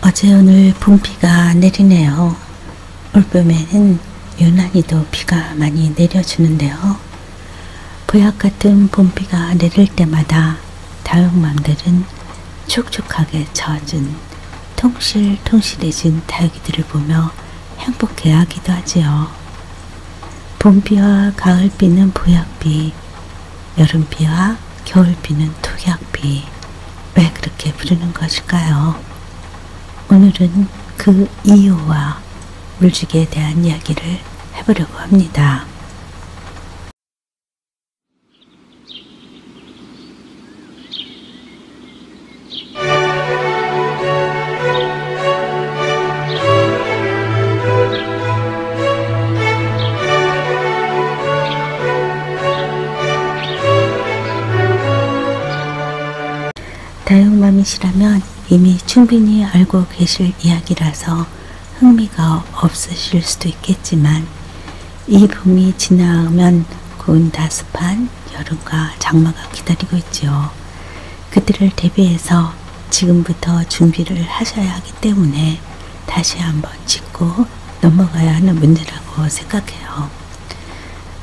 어제 오늘 봄비가 내리네요. 올봄에는 유난히도 비가 많이 내려주는데요. 보약 같은 봄비가 내릴 때마다 다육맘들은 촉촉하게 젖은 통실통실해진 다육이들을 보며 행복해하기도 하지요. 봄비와 가을비는 보약비, 여름비와 겨울비는 독약비. 왜 그렇게 부르는 것일까요? 오늘은 그 이유와 물주기에 대한 이야기를 해보려고 합니다. 다육맘이시라면 이미 충분히 알고 계실 이야기라서 흥미가 없으실 수도 있겠지만, 이 봄이 지나면 고운 다습한 여름과 장마가 기다리고 있지요. 그들을 대비해서 지금부터 준비를 하셔야 하기 때문에 다시 한번 짚고 넘어가야 하는 문제라고 생각해요.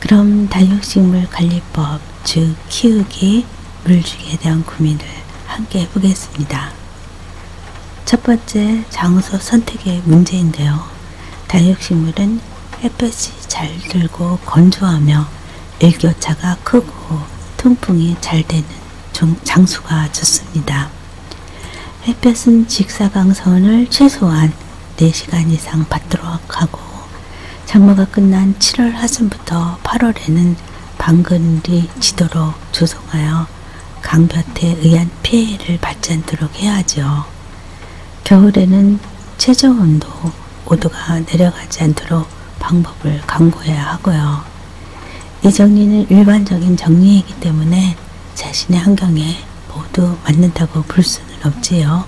그럼 다육식물 관리법, 즉 키우기, 물주기에 대한 고민을 함께 해보겠습니다. 첫 번째, 장소 선택의 문제인데요. 다육식물은 햇볕이 잘 들고 건조하며 일교차가 크고 통풍이 잘 되는 장소가 좋습니다. 햇볕은 직사광선을 최소한 4시간 이상 받도록 하고, 장마가 끝난 7월 하순부터 8월에는 방글이 지도록 조성하여 강볕에 의한 피해를 받지 않도록 해야죠. 겨울에는 최저 온도 5도가 내려가지 않도록 방법을 강구해야 하고요. 이 정리는 일반적인 정리이기 때문에 자신의 환경에 모두 맞는다고 볼 수는 없지요.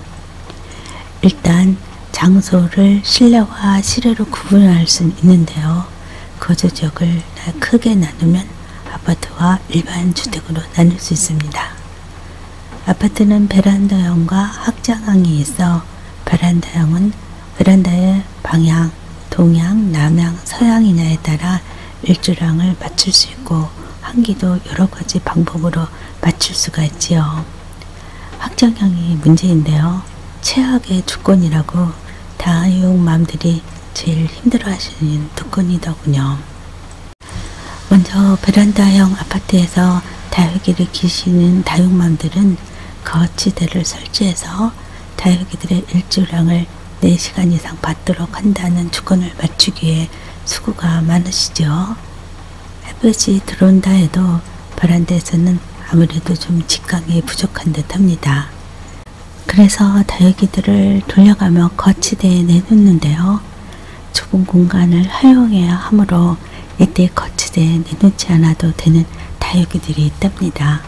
일단 장소를 실내와 실외로 구분할 수는 있는데요. 거주지역을 크게 나누면 아파트와 일반 주택으로 나눌 수 있습니다. 아파트는 베란다형과 확장형이 있어, 베란다형은 베란다의 방향, 동향, 남향, 서향이냐에 따라 일조량을 맞출 수 있고, 환기도 여러 가지 방법으로 맞출 수가 있지요. 확장형이 문제인데요. 최악의 조건이라고 다육맘들이 제일 힘들어하시는 조건이더군요. 먼저 베란다형 아파트에서 다육이를 키우시는 다육맘들은 거치대를 설치해서 다육이들의 일조량을 4시간 이상 받도록 한다는 조건을 맞추기 위해 수고가 많으시죠. 햇볕이 들어온다 해도 베란다에서는 아무래도 좀 직광이 부족한 듯 합니다. 그래서 다육이들을 돌려가며 거치대에 내놓는데요. 좁은 공간을 활용해야 하므로 이때 거치대에 내놓지 않아도 되는 다육이들이 있답니다.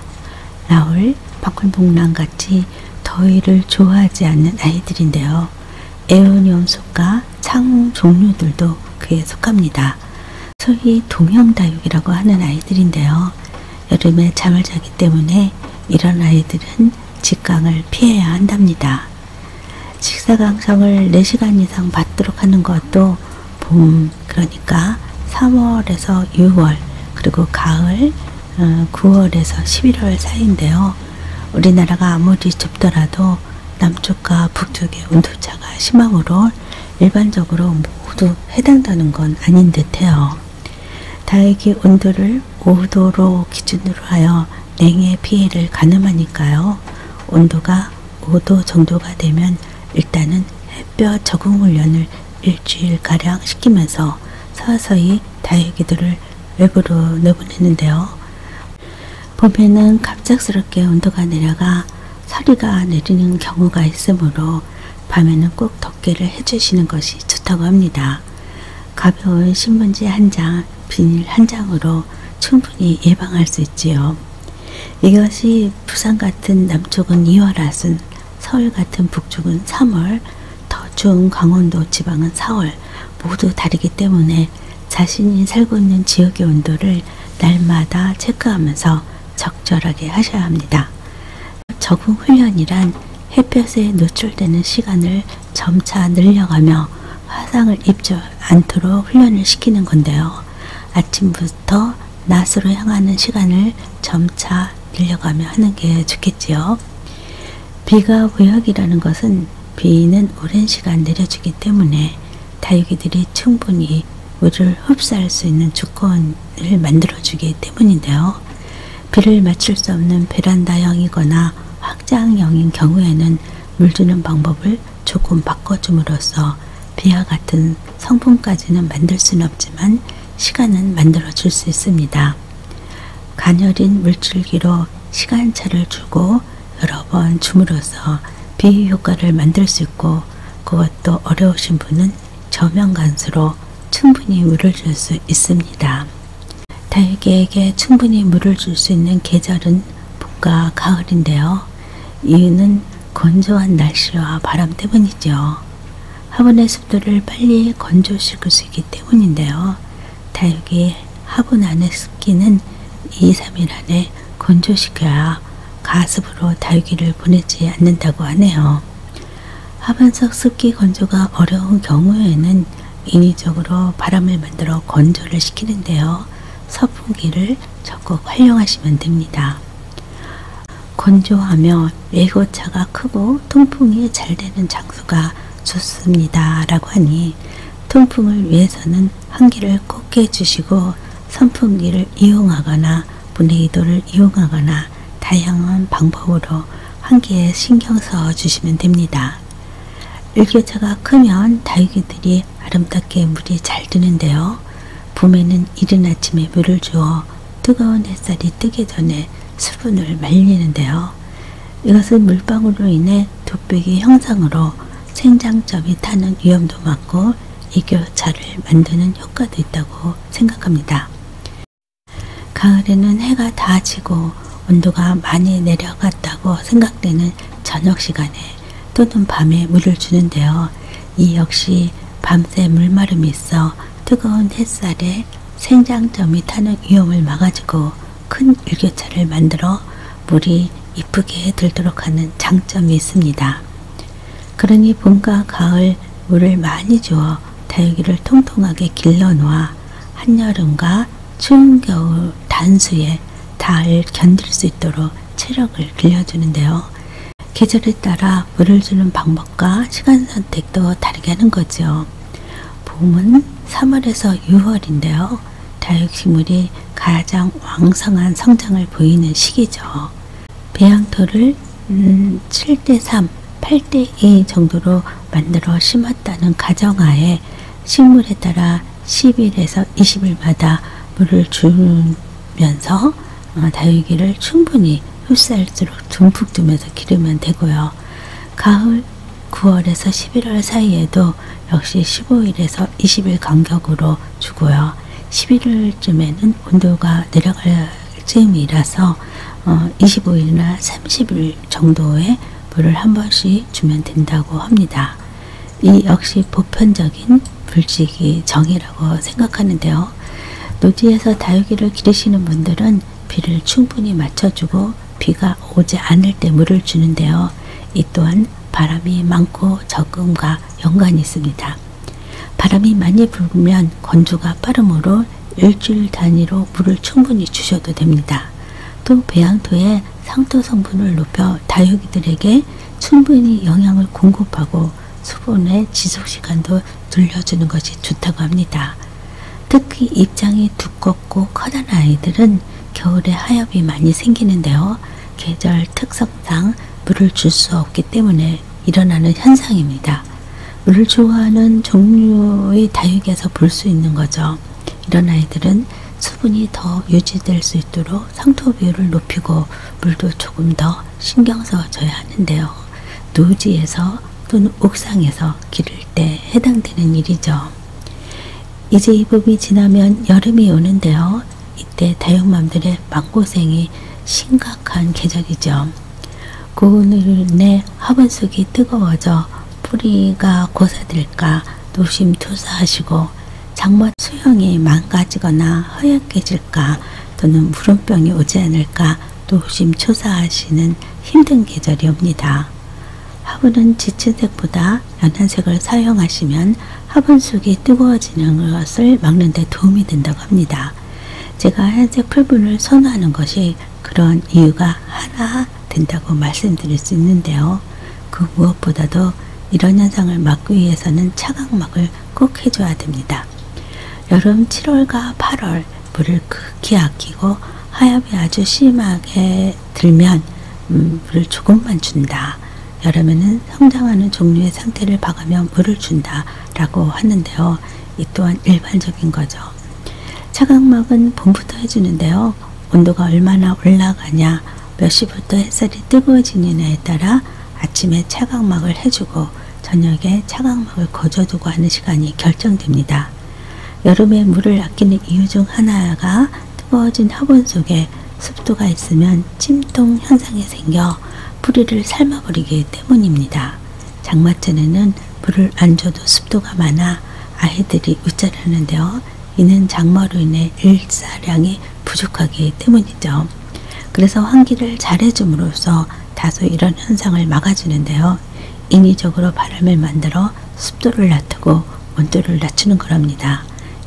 라울, 방울복랑같이 더위를 좋아하지 않는 아이들인데요. 에오니움 속과 창 종류들도 그에 속합니다. 소위 동형다육이라고 하는 아이들인데요. 여름에 잠을 자기 때문에 이런 아이들은 직광을 피해야 한답니다. 직사광선을 4시간 이상 받도록 하는 것도 봄, 그러니까 3월에서 6월, 그리고 가을 9월에서 11월 사이인데요. 우리나라가 아무리 좁더라도 남쪽과 북쪽의 온도차가 심하므로 일반적으로 모두 해당되는 건 아닌 듯해요. 다육이 온도를 5도로 기준으로 하여 냉해 피해를 가늠하니까요. 온도가 5도 정도가 되면 일단은 햇볕 적응 훈련을 일주일가량 시키면서 서서히 다육이들을 외부로 내보내는데요. 봄에는 갑작스럽게 온도가 내려가 서리가 내리는 경우가 있으므로 밤에는 꼭 덮개를 해주시는 것이 좋다고 합니다. 가벼운 신문지 한 장, 비닐 한 장으로 충분히 예방할 수 있지요. 이것이 부산 같은 남쪽은 2월 하순, 서울 같은 북쪽은 3월, 더 추운 강원도 지방은 4월, 모두 다르기 때문에 자신이 살고 있는 지역의 온도를 날마다 체크하면서 적절하게 하셔야 합니다. 적응 훈련이란 햇볕에 노출되는 시간을 점차 늘려가며 화상을 입지 않도록 훈련을 시키는 건데요. 아침부터 낮으로 향하는 시간을 점차 늘려가며 하는 게 좋겠지요. 비가 구역이라는 것은 비는 오랜 시간 내려주기 때문에 다육이들이 충분히 물을 흡수할 수 있는 조건을 만들어주기 때문인데요. 비를 맞출 수 없는 베란다형이거나 확장형인 경우에는 물 주는 방법을 조금 바꿔줌으로써 비와 같은 성분까지는 만들 수는 없지만 시간은 만들어 줄 수 있습니다. 가녀린 물줄기로 시간차를 주고 여러 번 줌으로써 비 효과를 만들 수 있고, 그것도 어려우신 분은 저면간수로 충분히 물을 줄 수 있습니다. 다육이에게 충분히 물을 줄 수 있는 계절은 봄과 가을인데요. 이유는 건조한 날씨와 바람 때문이죠. 화분의 습도를 빨리 건조시킬 수 있기 때문인데요. 다육이 화분 안의 습기는 2-3일 안에 건조시켜야 가습으로 다육이를 보내지 않는다고 하네요. 화분 속 습기 건조가 어려운 경우에는 인위적으로 바람을 만들어 건조를 시키는데요. 선풍기를 적극 활용하시면 됩니다. 건조하며 외고차가 크고 통풍이 잘 되는 장소가 좋습니다 라고 하니, 통풍을 위해서는 환기를 꼭 해주시고 선풍기를 이용하거나 분해기도를 이용하거나 다양한 방법으로 환기에 신경 써 주시면 됩니다. 일교차가 크면 다육이들이 아름답게 물이 잘 드는데요. 봄에는 이른 아침에 물을 주어 뜨거운 햇살이 뜨기 전에 수분을 말리는데요. 이것은 물방울로 인해 돋배기 형상으로 생장점이 타는 위험도 많고 일교차를 만드는 효과도 있다고 생각합니다. 가을에는 해가 다 지고 온도가 많이 내려갔다고 생각되는 저녁 시간에 또는 밤에 물을 주는데요. 이 역시 밤새 물마름이 있어 뜨거운 햇살에 생장점이 타는 위험을 막아주고 큰 일교차를 만들어 물이 이쁘게 들도록 하는 장점이 있습니다. 그러니 봄과 가을 물을 많이 주어 다육이를 통통하게 길러놓아 한여름과 추운 겨울 단수에 잘 견딜 수 있도록 체력을 길러주는데요. 계절에 따라 물을 주는 방법과 시간 선택도 다르게 하는 거죠. 봄은 3월에서 6월인데요. 다육식물이 가장 왕성한 성장을 보이는 시기죠. 배양토를 7:3, 8:2 정도로 만들어 심었다는 가정하에 식물에 따라 10일에서 20일마다 물을 주면서 다육이를 충분히 흡수할수록 듬뿍 두면서 기르면 되고요. 가을 9월에서 11월 사이에도 역시 15일에서 20일 간격으로 주고요. 11월쯤에는 온도가 내려갈 즈음이라서 25일이나 30일 정도의 물을 한 번씩 주면 된다고 합니다. 이 역시 보편적인 불지기 정이라고 생각하는데요. 노지에서 다육이를 기르시는 분들은 비를 충분히 맞춰주고 비가 오지 않을 때 물을 주는데요. 이 또한 바람이 많고 적음과 연관이 있습니다. 바람이 많이 불면 건조가 빠르므로 일주일 단위로 물을 충분히 주셔도 됩니다. 또 배양토에 상토 성분을 높여 다육이들에게 충분히 영양을 공급하고 수분의 지속시간도 늘려주는 것이 좋다고 합니다. 특히 입장이 두껍고 커다란 아이들은 겨울에 하엽이 많이 생기는데요. 계절 특성상 물을 줄 수 없기 때문에 일어나는 현상입니다. 물을 좋아하는 종류의 다육에서 볼 수 있는 거죠. 이런 아이들은 수분이 더 유지될 수 있도록 상토 비율을 높이고 물도 조금 더 신경 써줘야 하는데요. 노지에서 또는 옥상에서 기를 때 해당되는 일이죠. 이제 이 봄이 지나면 여름이 오는데요. 이때 다육맘들의 마음고생이 심각한 계절이죠. 고온의 화분 속이 뜨거워져 뿌리가 고사될까 노심투사하시고 작물 수영이 망가지거나 허약해질까 또는 물온병이 오지 않을까 노심초사하시는 힘든 계절이 옵니다. 화분은 짙은 색보다 연한 색을 사용하시면 화분 속이 뜨거워지는 것을 막는 데 도움이 된다고 합니다. 제가 하얀색 풀분을 선호하는 것이 그런 이유가 하나 된다고 말씀드릴 수 있는데요. 그 무엇보다도 이런 현상을 막기 위해서는 차광막을 꼭 해줘야 됩니다. 여름 7월과 8월 물을 극히 아끼고 하엽이 아주 심하게 들면 물을 조금만 준다. 여름에는 성장하는 종류의 상태를 봐가며 물을 준다 라고 하는데요. 이 또한 일반적인 거죠. 차광막은 봄부터 해주는데요. 온도가 얼마나 올라가냐, 몇 시부터 햇살이 뜨거워지느냐에 따라 아침에 차광막을 해주고 저녁에 차광막을 거저두고 하는 시간이 결정됩니다. 여름에 물을 아끼는 이유 중 하나가 뜨거워진 화분 속에 습도가 있으면 찜통 현상이 생겨 뿌리를 삶아버리기 때문입니다. 장마철에는 물을 안 줘도 습도가 많아 아이들이 우쭐하는데요. 이는 장마로 인해 일사량이 부족하기 때문이죠. 그래서 환기를 잘 해줌으로써 다소 이런 현상을 막아주는데요. 인위적으로 바람을 만들어 습도를 낮추고 온도를 낮추는 거랍니다.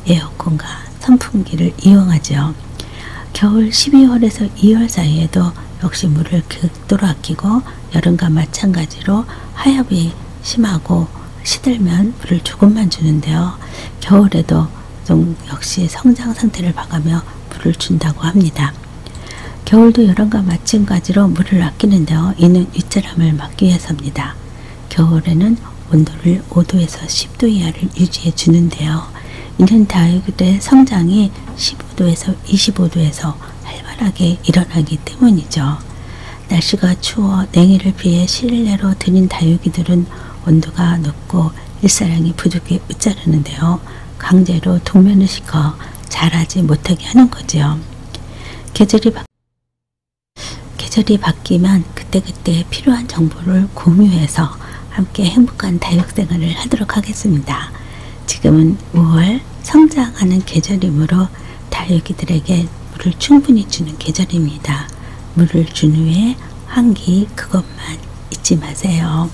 에어컨과 선풍기를 이용하죠. 겨울 12월에서 2월 사이에도 역시 물을 극도로 아끼고 여름과 마찬가지로 하엽이 심하고 시들면 물을 조금만 주는데요. 겨울에도 좀 역시 성장 상태를 봐가며 물을 준다고 합니다. 겨울도 여름과 마찬가지로 물을 아끼는데요. 이는 윗사람을 막기 위해서입니다. 겨울에는 온도를 5도에서 10도 이하를 유지해 주는데요. 이는 다육이들의 성장이 15도에서 25도에서 활발하게 일어나기 때문이죠. 날씨가 추워 냉이를 피해 실내로 들인 다육이들은 온도가 높고 일사량이 부족해 으짜르는데요. 강제로 동면을 시켜 자라지 못하게 하는 거죠. 계절이 바뀌면 그때그때 필요한 정보를 공유해서 함께 행복한 다육 생활을 하도록 하겠습니다. 지금은 5월 성장하는 계절이므로 다육이들에게 물을 충분히 주는 계절입니다. 물을 준 후에 환기 그것만 잊지 마세요.